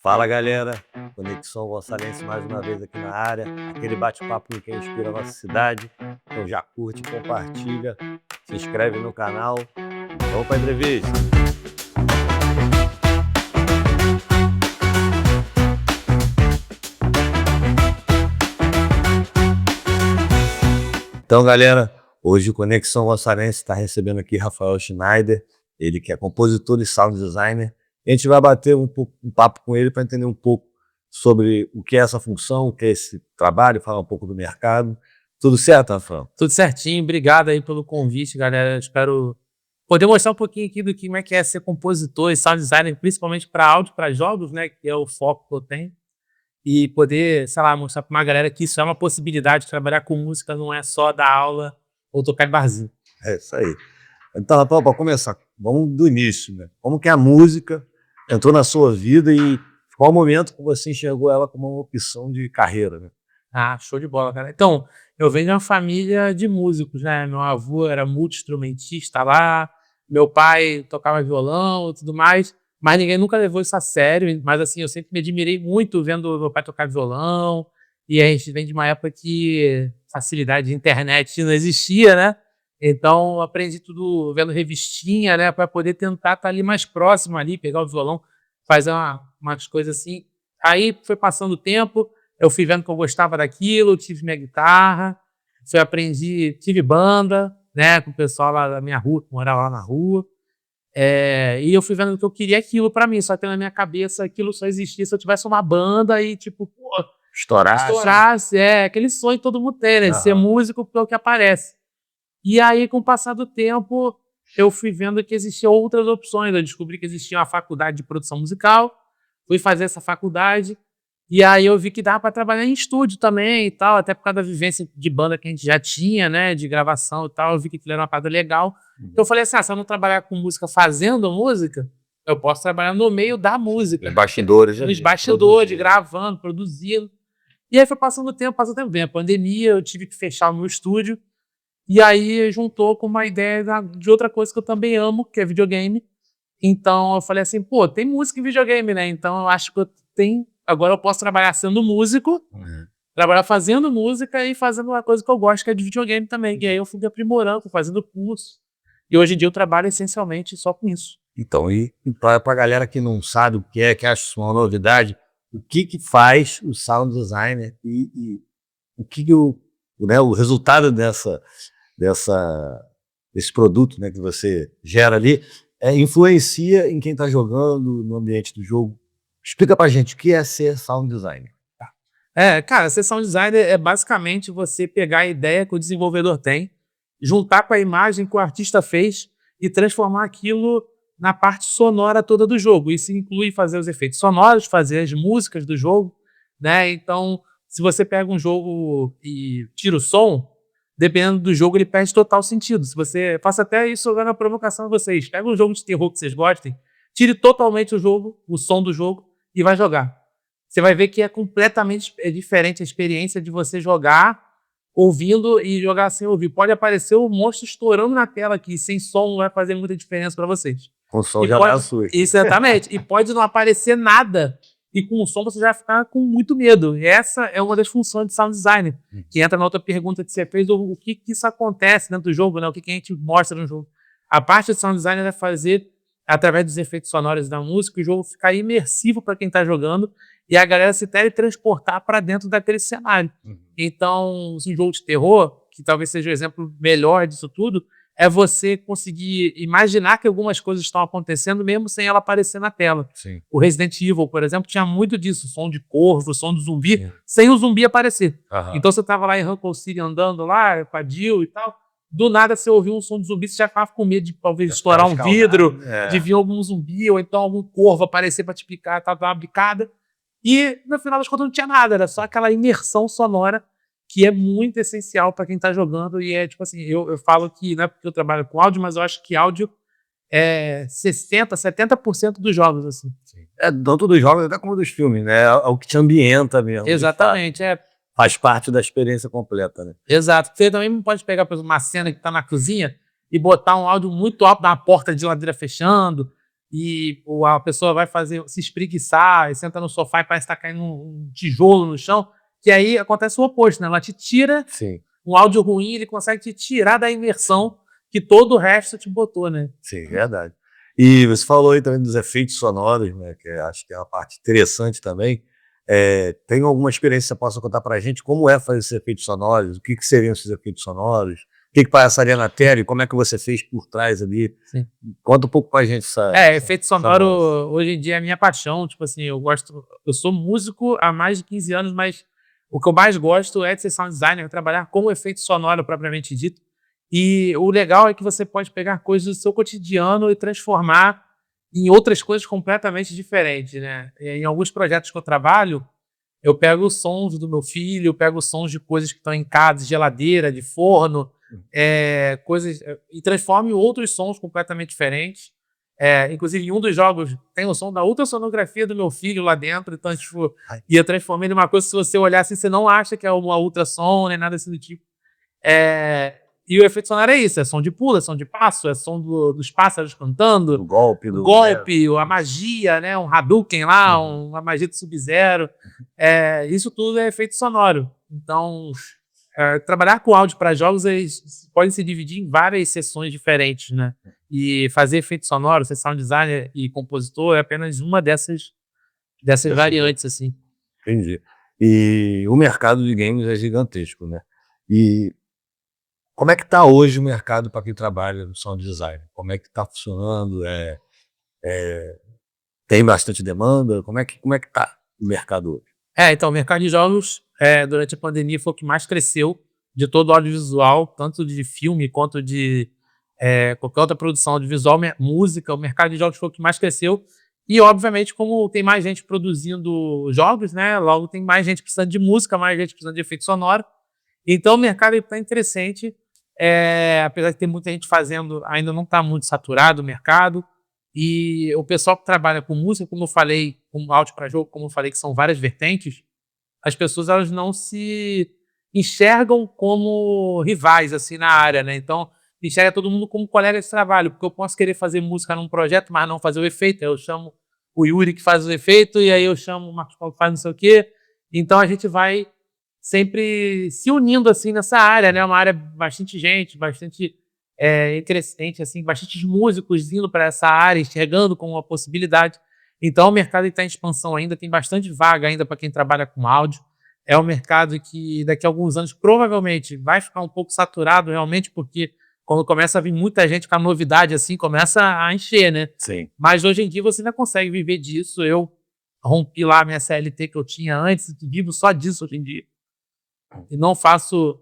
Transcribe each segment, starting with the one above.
Fala galera, Conexão Gonçalense mais uma vez aqui na área, aquele bate-papo com quem inspira a nossa cidade. Então já curte, compartilha, se inscreve no canal. Vamos para a entrevista. Então galera, hoje o Conexão Gonçalense está recebendo aqui Rafael Schneider, ele que é compositor e sound designer. A gente vai bater um papo com ele para entender um pouco sobre o que é essa função, o que é esse trabalho, falar um pouco do mercado. Tudo certo, Rafael? Tudo certinho, obrigado aí pelo convite, galera. Espero poder mostrar um pouquinho aqui do que, como é que é ser compositor e sound designer, principalmente para áudio, para jogos, né, que é o foco que eu tenho. E poder, sei lá, mostrar para uma galera que isso é uma possibilidade, trabalhar com música não é só dar aula ou tocar em barzinho. É isso aí. Então, Rafael, para começar, vamos do início, né? Como que a música entrou na sua vida e qual momento que você enxergou ela como uma opção de carreira, né? Ah, show de bola, cara. Então, eu venho de uma família de músicos, né? Meu avô era multi-instrumentista lá, meu pai tocava violão e tudo mais, mas ninguém nunca levou isso a sério. Mas assim, eu sempre me admirei muito vendo meu pai tocar violão, e a gente vem de uma época que facilidade de internet não existia, né? Então, eu aprendi tudo vendo revistinha, né? Para poder tentar estar ali mais próximo ali, pegar o violão, fazer umas coisas assim. Aí foi passando o tempo, eu fui vendo que eu gostava daquilo, tive minha guitarra, tive banda, né, com o pessoal lá da minha rua, que morava lá na rua. E eu fui vendo que eu queria aquilo pra mim, só que na minha cabeça aquilo só existia se eu tivesse uma banda e, tipo, pô, estourasse, aquele sonho que todo mundo tem, né, de ser músico pelo que aparece. E aí, com o passar do tempo, eu fui vendo que existiam outras opções, eu descobri que existia uma faculdade de produção musical, fui fazer essa faculdade, e aí eu vi que dava para trabalhar em estúdio também e tal, até por causa da vivência de banda que a gente já tinha, né, de gravação e tal, eu vi que aquilo era uma parada legal. Então eu falei assim, se eu não trabalhar com música fazendo música, eu posso trabalhar no meio da música. Os bastidores. Nos bastidores, gravando, produzindo. E aí foi passando o tempo, vem a pandemia, eu tive que fechar o meu estúdio, e aí juntou com uma ideia de outra coisa que eu também amo, que é videogame. Então eu falei assim, pô, tem música em videogame, né? Então eu acho que agora eu posso trabalhar sendo músico, trabalhar fazendo música e fazendo uma coisa que eu gosto, que é de videogame também. E aí eu fui me aprimorando, fui fazendo curso. E hoje em dia eu trabalho essencialmente só com isso. Então, e para a galera que não sabe o que é, que acha isso uma novidade, o que faz o sound designer e o que o resultado desse produto, né, que você gera ali influencia em quem está jogando no ambiente do jogo. Explica pra gente o que é ser sound designer. Cara, ser sound designer é basicamente você pegar a ideia que o desenvolvedor tem, juntar com a imagem que o artista fez e transformar aquilo na parte sonora toda do jogo. Isso inclui fazer os efeitos sonoros, fazer as músicas do jogo, né? Então, se você pega um jogo e tira o som, dependendo do jogo, ele perde total sentido. Se você faça até isso na provocação a vocês, pega um jogo de terror que vocês gostem, tire totalmente o som do jogo e vai jogar. Você vai ver que é completamente diferente a experiência de você jogar ouvindo e jogar sem ouvir. Pode aparecer o monstro estourando na tela aqui, sem som não vai fazer muita diferença para vocês. Com som já dá susto. Exatamente. E pode não aparecer nada. E com o som você já vai ficar com muito medo. E essa é uma das funções de sound design, que entra na outra pergunta que você fez, o que isso acontece dentro do jogo, né? O que a gente mostra no jogo. A parte de sound design é fazer, através dos efeitos sonoros da música, o jogo ficar imersivo para quem está jogando e a galera se teletransportar para dentro daquele cenário. Então, um jogo de terror, que talvez seja o exemplo melhor disso tudo, é você conseguir imaginar que algumas coisas estão acontecendo mesmo sem ela aparecer na tela. Sim. O Resident Evil, por exemplo, tinha muito disso, som de corvo, som de zumbi, sem o zumbi aparecer. Então você estava lá em Raccoon City andando lá, com a Jill e tal, do nada você ouviu um som de zumbi, você já ficava com medo de talvez estourar um vidro, de vir algum zumbi, ou então algum corvo aparecer para te picar, dar uma bicada. E no final das contas não tinha nada, era só aquela imersão sonora que é muito essencial para quem está jogando. E é tipo assim, eu falo que não é porque eu trabalho com áudio, mas eu acho que áudio é 60%, 70% dos jogos, assim. Tanto dos jogos até como dos filmes, né? É o que te ambienta mesmo. Exatamente, Faz parte da experiência completa, né? Exato. Você também pode pegar, por exemplo, uma cena que está na cozinha e botar um áudio muito alto da porta de geladeira fechando, e a pessoa vai se espreguiçar e senta no sofá e parece que tá caindo um tijolo no chão, que aí acontece o oposto, né? Ela te tira Sim, um áudio ruim, ele consegue te tirar da imersão que todo o resto te botou, né? sim, verdade. E você falou aí também dos efeitos sonoros, né, que acho que é uma parte interessante também. Tem alguma experiência que você possa contar pra gente? Como é fazer esses efeitos sonoros? O que que seriam esses efeitos sonoros? O que que passaria na tela e como é que você fez por trás ali? Sim. Conta um pouco pra gente Efeito essa sonoro nuance. hoje em dia é a minha paixão, tipo assim, eu sou músico há mais de 15 anos, mas o que eu mais gosto é de ser sound designer, trabalhar com efeito sonoro propriamente dito. E o legal é que você pode pegar coisas do seu cotidiano e transformar em outras coisas completamente diferentes, né? E em alguns projetos que eu trabalho, eu pego os sons do meu filho, eu pego os sons de coisas que estão em casa, de geladeira, de forno, coisas, e transformo em outros sons completamente diferentes. Inclusive, em um dos jogos tem o som da ultrassonografia do meu filho lá dentro, então, tipo, Ai, ia transformar em uma coisa, se você olhar assim, você não acha que é uma ultrassom, nem nada assim do tipo. É, e o efeito sonoro é isso, é som de pulo, é som de passo, é som dos pássaros do cantando, golpe, o do né? golpe, a magia, né, um Hadouken lá, Uhum. uma magia do Sub-Zero. Isso tudo é efeito sonoro. Então, trabalhar com áudio para jogos pode se dividir em várias sessões diferentes, né? E fazer efeito sonoro, ser sound designer e compositor é apenas uma dessas Dessa variantes, assim. entendi. E o mercado de games é gigantesco, né? E como é que tá hoje o mercado para quem trabalha no sound design? Como é que tá funcionando? Tem bastante demanda? Como é que tá o mercado hoje? Então, o mercado de jogos, durante a pandemia, foi o que mais cresceu de todo o audiovisual, tanto de filme quanto de qualquer outra produção audiovisual, música. O mercado de jogos foi o que mais cresceu. E, obviamente, como tem mais gente produzindo jogos, né? Logo tem mais gente precisando de música, mais gente precisando de efeito sonoro. Então, o mercado está interessante. Apesar de ter muita gente fazendo, ainda não está muito saturado o mercado. E o pessoal que trabalha com música, como eu falei, com áudio para jogo, como eu falei, que são várias vertentes, as pessoas elas não se enxergam como rivais assim na área, né? Então, enxerga todo mundo como colega de trabalho, porque eu posso querer fazer música num projeto, mas não fazer o efeito. Aí eu chamo o Yuri que faz o efeito, e aí eu chamo o Marcos Paulo que faz não sei o quê. Então a gente vai sempre se unindo assim nessa área, né? Uma área bastante gente, bastante crescente, assim, bastante músicos indo para essa área, enxergando como uma possibilidade. Então, o mercado está em expansão ainda, tem bastante vaga ainda para quem trabalha com áudio. É um mercado que daqui a alguns anos provavelmente vai ficar um pouco saturado realmente, porque quando começa a vir muita gente com a novidade assim, começa a encher, né? Sim. Mas hoje em dia você ainda consegue viver disso. Eu rompi lá a minha CLT que eu tinha antes, vivo só disso hoje em dia. E não faço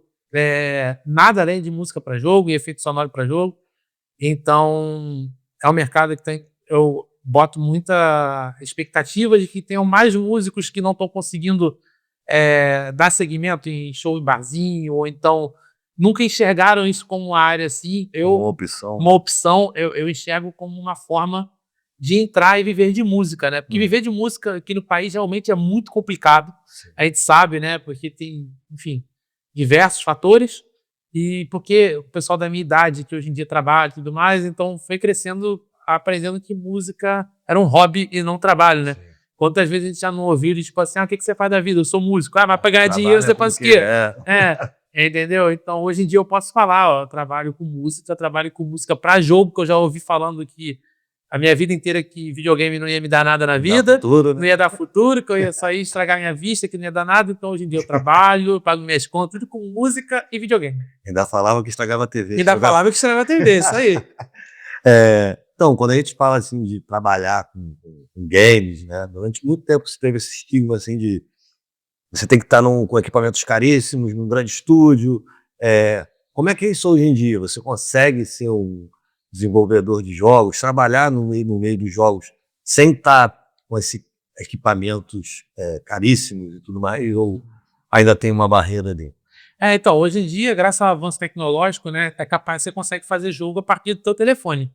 nada além de música para jogo e efeito sonoro para jogo. Então, é um mercado que eu boto muita expectativa de que tenham mais músicos que não estão conseguindo dar seguimento em show em barzinho, ou então nunca enxergaram isso como uma área assim. Uma opção. Uma opção, eu enxergo como uma forma de entrar e viver de música, né? Porque viver de música aqui no país realmente é muito complicado. Sim. A gente sabe, né? Porque tem, enfim, diversos fatores. E porque o pessoal da minha idade, que hoje em dia trabalha e tudo mais, então foi crescendo, aprendendo que música era um hobby e não trabalho, né? Sim. Quantas vezes a gente já não ouviu, tipo assim, o que você faz da vida? Eu sou músico. Mas pra ganhar dinheiro Trabalha você com o faz o que quê? é. Entendeu? Então, hoje em dia eu posso falar, ó, eu trabalho com música pra jogo, que eu já ouvi falando que a minha vida inteira que videogame não ia me dar nada na Dá vida, futuro, não né? ia dar futuro, que eu ia sair estragar minha vista, que não ia dar nada. Então, hoje em dia eu trabalho, pago minhas contas, tudo com música e videogame. Ainda falava que estragava a TV. Ainda falava que estragava a TV, isso aí. Então, quando a gente fala assim de trabalhar com games, né? Durante muito tempo você teve esse estigma assim de você tem que estar com equipamentos caríssimos, num grande estúdio. Como é que é isso hoje em dia? Você consegue ser um desenvolvedor de jogos, trabalhar no meio dos jogos, sem estar com esses equipamentos caríssimos e tudo mais, ou ainda tem uma barreira ali? Então, hoje em dia, graças ao avanço tecnológico, né, você consegue fazer jogo a partir do teu telefone.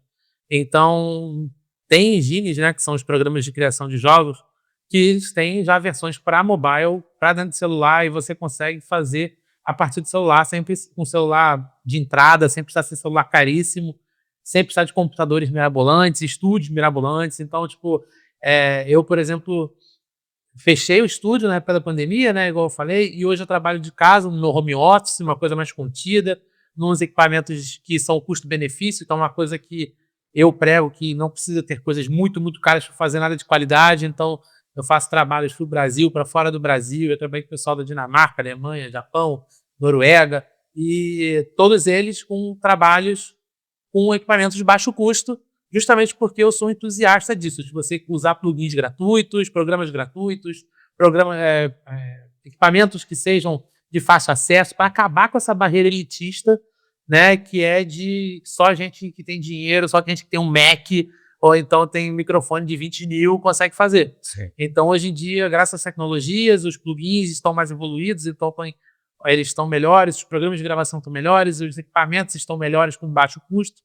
Então, tem engines, né, que são os programas de criação de jogos, que eles têm já versões para mobile, para dentro do celular, e você consegue fazer a partir do celular, sempre com celular de entrada, sem precisar ser celular caríssimo. sem precisar de computadores mirabolantes, estúdios mirabolantes. Então, tipo, eu, por exemplo, fechei o estúdio na época da pandemia, né, igual eu falei, e hoje eu trabalho de casa, no meu home office, uma coisa mais contida, nos equipamentos que são custo-benefício, então uma coisa que eu prego que não precisa ter coisas muito, muito caras para fazer nada de qualidade, então eu faço trabalhos para o Brasil, para fora do Brasil, eu trabalho com o pessoal da Dinamarca, Alemanha, Japão, Noruega, e todos eles com trabalhos com equipamentos de baixo custo, justamente porque eu sou entusiasta disso, de você usar plugins gratuitos, programas gratuitos, equipamentos que sejam de fácil acesso, para acabar com essa barreira elitista, né, que é de só gente que tem dinheiro, só gente que tem um Mac, ou então tem um microfone de 20 mil, consegue fazer. Sim. Então, hoje em dia, graças às tecnologias, os plugins estão mais evoluídos, então eles estão melhores, os programas de gravação estão melhores, os equipamentos estão melhores com baixo custo.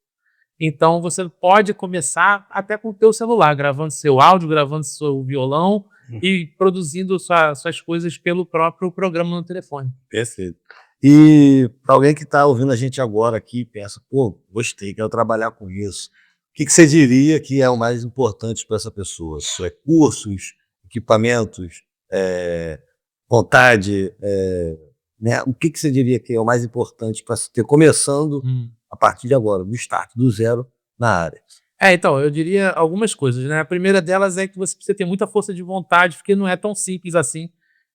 Então, você pode começar até com o teu celular, gravando seu áudio, gravando seu violão e produzindo suas coisas pelo próprio programa no telefone. Perfeito. E para alguém que está ouvindo a gente agora aqui, pensa, pô, gostei, quero trabalhar com isso. O que você diria que é o mais importante para essa pessoa? Cursos, equipamentos, vontade, né? O que você diria que é o mais importante para você ter começando a partir de agora, do start, do zero na área? Então, eu diria algumas coisas, né? A primeira delas é que você precisa ter muita força de vontade, porque não é tão simples assim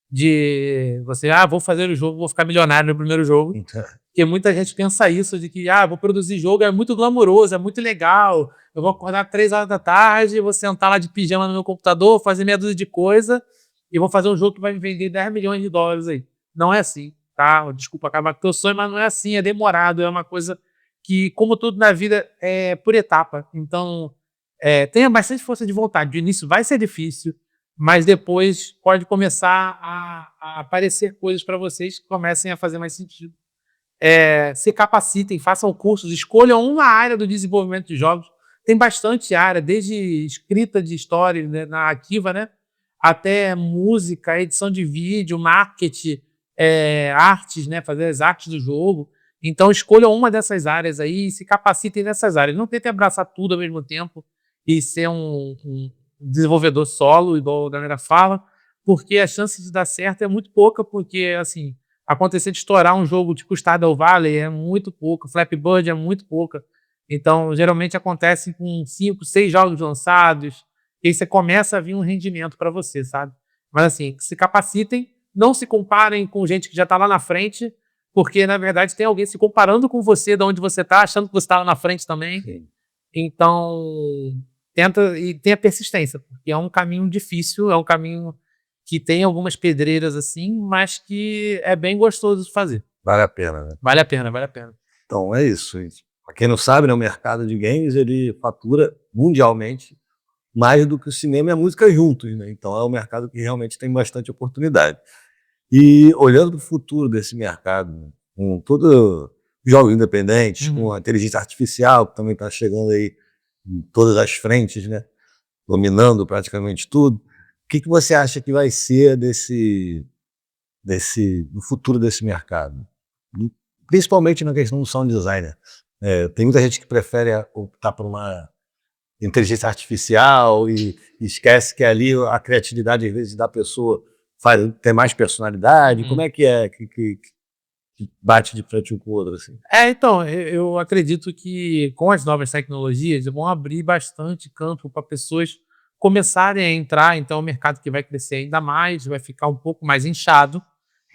de você, vou fazer o jogo, vou ficar milionário no primeiro jogo. Então, Porque muita gente pensa isso, de que, vou produzir jogo, é muito glamouroso, é muito legal, eu vou acordar 3 horas da tarde, vou sentar lá de pijama no meu computador, fazer meia dúzia de coisa, e vou fazer um jogo que vai me vender 10 milhões de dólares aí. Não é assim, tá? Desculpa acabar com o teu sonho, mas não é assim, é demorado, é uma coisa que, como tudo na vida, é por etapa. Então, tenha bastante força de vontade. De início vai ser difícil, mas depois pode começar a aparecer coisas para vocês que comecem a fazer mais sentido. Se capacitem, façam cursos, escolham uma área do desenvolvimento de jogos. Tem bastante área, desde escrita de história, né, narrativa, né, até música, edição de vídeo, marketing, artes, né, fazer as artes do jogo. Então escolham uma dessas áreas aí e se capacitem nessas áreas. Não tentem abraçar tudo ao mesmo tempo e ser um desenvolvedor solo, igual a galera fala, porque a chance de dar certo é muito pouca, porque, assim, acontecer de estourar um jogo tipo Stardew Valley é muito pouco, Flappy Bird é muito pouca. Então, geralmente acontece com 5, 6 jogos lançados, e aí você começa a vir um rendimento para você, sabe? Mas assim, se capacitem, não se comparem com gente que já está lá na frente, porque, na verdade, tem alguém se comparando com você de onde você está, achando que você está lá na frente também. Sim. Então, tenta e tenha persistência, porque é um caminho difícil, é um caminho que tem algumas pedreiras assim, mas que é bem gostoso de fazer. Vale a pena, né? Vale a pena, vale a pena. Então é isso. Para quem não sabe, né, o mercado de games ele fatura mundialmente mais do que o cinema e a música juntos, né? Então é um mercado que realmente tem bastante oportunidade. E olhando para o futuro desse mercado, né, com todos os jogos independentes, com a inteligência artificial que também está chegando aí em todas as frentes, né, dominando praticamente tudo, o que você acha que vai ser do futuro desse mercado? Principalmente na questão do sound designer. Tem muita gente que prefere optar por uma inteligência artificial e esquece que ali a criatividade, às vezes, da pessoa tem mais personalidade. Como é que bate de frente um com o outro? Assim? Então, eu acredito que com as novas tecnologias vão abrir bastante campo para pessoas começarem a entrar, então é um mercado que vai crescer ainda mais, vai ficar um pouco mais inchado,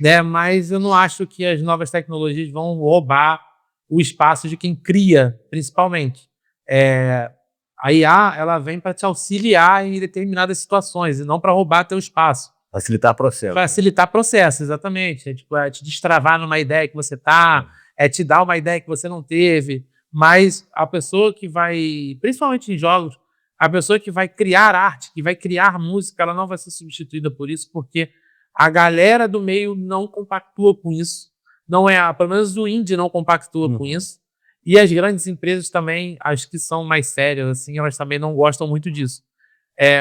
né? Mas eu não acho que as novas tecnologias vão roubar o espaço de quem cria, principalmente. A IA, ela vem para te auxiliar em determinadas situações e não para roubar teu espaço. Facilitar processo. Facilitar processo, exatamente. É te destravar numa ideia que você tá, é te dar uma ideia que você não teve. Mas a pessoa que vai, principalmente em jogos, a pessoa que vai criar arte, que vai criar música, ela não vai ser substituída por isso, porque a galera do meio não compactua com isso. Não é, pelo menos o indie não compactua com isso. E as grandes empresas também, as que são mais sérias, assim, elas também não gostam muito disso.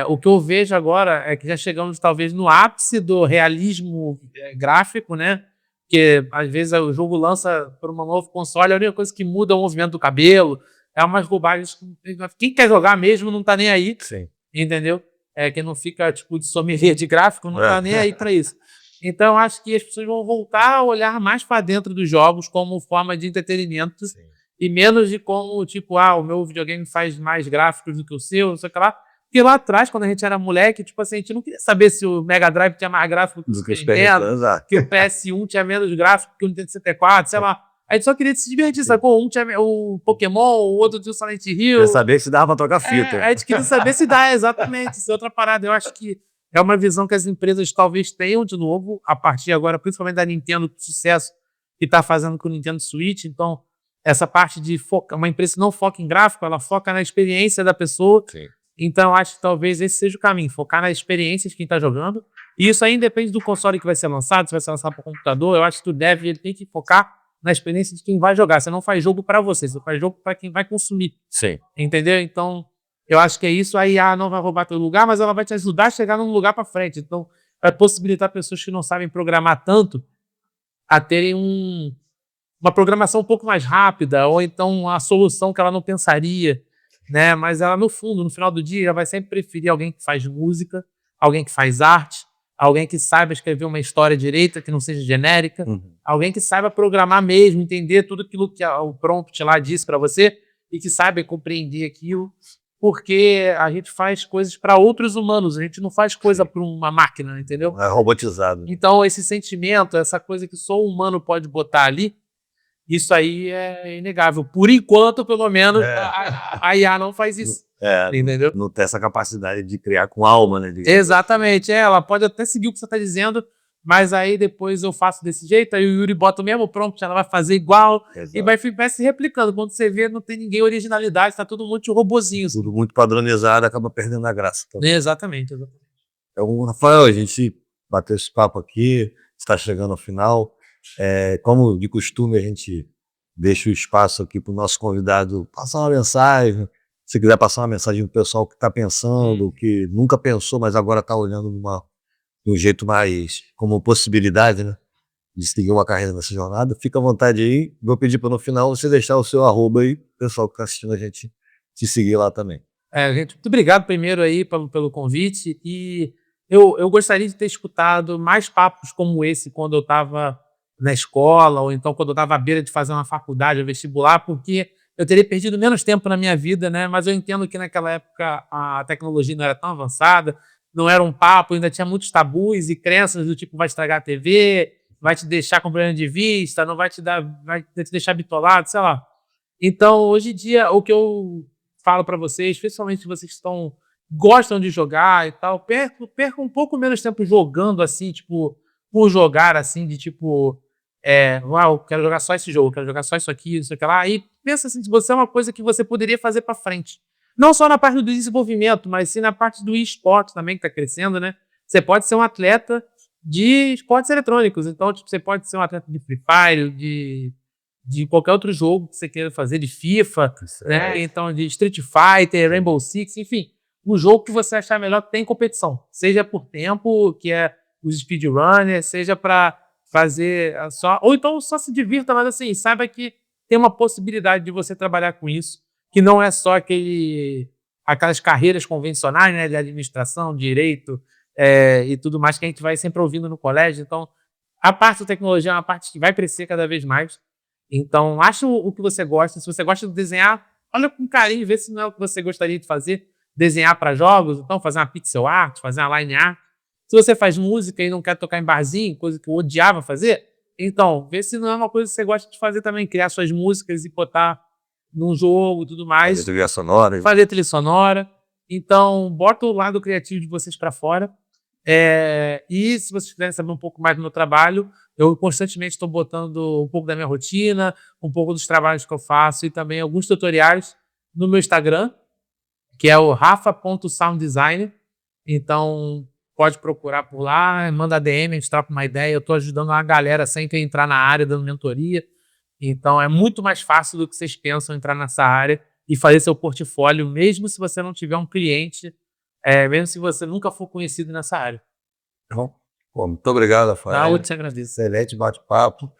O que eu vejo agora é que já chegamos talvez no ápice do realismo gráfico, né? Porque às vezes o jogo lança para um novo console, a única coisa que muda é o movimento do cabelo, é umas bobagens. Quem quer jogar mesmo não tá nem aí, Sim. entendeu? Quem não fica, tipo, de sommelier de gráfico não tá nem aí pra isso. Então, eu acho que as pessoas vão voltar a olhar mais pra dentro dos jogos como forma de entretenimento. Sim. E menos de como, tipo, o meu videogame faz mais gráficos do que o seu, não sei o que lá. Porque lá atrás, quando a gente era moleque, tipo assim, a gente não queria saber se o Mega Drive tinha mais gráfico que o Do que Super os Nintendo, PRs, que o PS1 tinha menos gráfico que o Nintendo 64, sei lá. A gente só queria se divertir, sacou? Um tinha o Pokémon, o outro tinha o Silent Hill. Quer saber se dava pra trocar fita. A gente queria saber se dá, exatamente. Isso é outra parada. Eu acho que é uma visão que as empresas talvez tenham de novo, a partir agora, principalmente da Nintendo, do sucesso que está fazendo com o Nintendo Switch. Então, essa parte de uma empresa que não foca em gráfico, ela foca na experiência da pessoa. Sim. Então, acho que talvez esse seja o caminho, focar nas experiências de quem está jogando. E isso aí depende do console que vai ser lançado, se vai ser lançado para o computador. Eu acho que ele tem que focar na experiência de quem vai jogar. Você não faz jogo para você faz jogo para quem vai consumir. Sim. Entendeu? Então, eu acho que é isso. A IA não vai roubar teu lugar, mas ela vai te ajudar a chegar num lugar para frente. Então, vai possibilitar pessoas que não sabem programar tanto a terem uma programação um pouco mais rápida, ou então uma solução que ela não pensaria, né? Mas ela, no fundo, no final do dia, ela vai sempre preferir alguém que faz música, alguém que faz arte, alguém que saiba escrever uma história direita, que não seja genérica, alguém que saiba programar mesmo, entender tudo aquilo que o prompt lá disse para você e que saiba compreender aquilo, porque a gente faz coisas para outros humanos, a gente não faz coisa para uma máquina, entendeu? É robotizado. Então, esse sentimento, essa coisa que só o humano pode botar ali, isso aí é inegável. Por enquanto, pelo menos, a IA não faz isso. Entendeu? Não tem essa capacidade de criar com alma, né? Exatamente. Ela pode até seguir o que você está dizendo, mas aí depois eu faço desse jeito, aí o Yuri bota o mesmo prompt, ela vai fazer igual. Exato. E vai se replicando. Quando você vê, não tem ninguém originalidade, está todo mundo de robozinho. Tudo muito padronizado, acaba perdendo a graça. Exatamente. Então, Rafael, a gente bateu esse papo aqui, está chegando ao final. Como de costume, a gente deixa o espaço aqui para o nosso convidado passar uma mensagem. Se quiser passar uma mensagem para o pessoal que está pensando, que nunca pensou, mas agora está olhando de um jeito mais como possibilidade, né, de seguir uma carreira nessa jornada, fica à vontade aí. Vou pedir para no final você deixar o seu arroba aí, o pessoal que está assistindo a gente te seguir lá também. Gente, muito obrigado primeiro aí pelo convite. E eu gostaria de ter escutado mais papos como esse quando eu estava na escola, ou então quando eu estava à beira de fazer uma faculdade ou vestibular, porque eu teria perdido menos tempo na minha vida, né? Mas eu entendo que naquela época a tecnologia não era tão avançada, não era um papo, ainda tinha muitos tabus e crenças do tipo vai estragar a TV, vai te deixar com problema de vista, não vai te deixar bitolado, sei lá. Então, hoje em dia, o que eu falo para vocês, principalmente se vocês gostam de jogar e tal, percam um pouco menos tempo jogando assim, tipo, por jogar assim, de tipo, eu quero jogar só esse jogo, quero jogar só isso aqui, isso aqui lá. Aí pensa assim, se você é uma coisa que você poderia fazer para frente. Não só na parte do desenvolvimento, mas sim na parte do esporte também, que está crescendo, né? Você pode ser um atleta de esportes eletrônicos. Então, tipo, você pode ser um atleta de Free Fire, de qualquer outro jogo que você queira fazer, de FIFA, né? Então, de Street Fighter, Rainbow Six, enfim. Um jogo que você achar melhor tem competição. Seja por tempo, que é os speedrunners, seja para fazer só... Ou então só se divirta, mas assim, saiba que tem uma possibilidade de você trabalhar com isso, que não é só aquelas carreiras convencionais, né? De administração, direito e tudo mais que a gente vai sempre ouvindo no colégio. Então, a parte da tecnologia é uma parte que vai crescer cada vez mais. Então, acha o que você gosta. Se você gosta de desenhar, olha com carinho, vê se não é o que você gostaria de fazer. Desenhar para jogos, então fazer uma pixel art, fazer uma line art. Se você faz música e não quer tocar em barzinho, coisa que eu odiava fazer, então, vê se não é uma coisa que você gosta de fazer também, criar suas músicas e botar num jogo e tudo mais. Fazer trilha sonora. Fazer trilha sonora. Então, bota o lado criativo de vocês para fora. E se vocês quiserem saber um pouco mais do meu trabalho, eu constantemente estou botando um pouco da minha rotina, um pouco dos trabalhos que eu faço e também alguns tutoriais no meu Instagram, que é o rafa.sounddesigner. Então, pode procurar por lá, manda DM, a gente troca uma ideia. Eu estou ajudando uma galera sempre a entrar na área, dando mentoria. Então, é muito mais fácil do que vocês pensam entrar nessa área e fazer seu portfólio, mesmo se você não tiver um cliente, mesmo se você nunca for conhecido nessa área. Então, muito obrigado, Rafael. Eu te agradeço. Excelente bate-papo.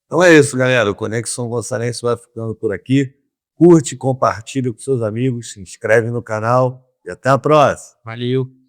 Então é isso, galera. O Conexão Gonçalense vai ficando por aqui. curte, compartilha com seus amigos, se inscreve no canal e até a próxima. Valeu.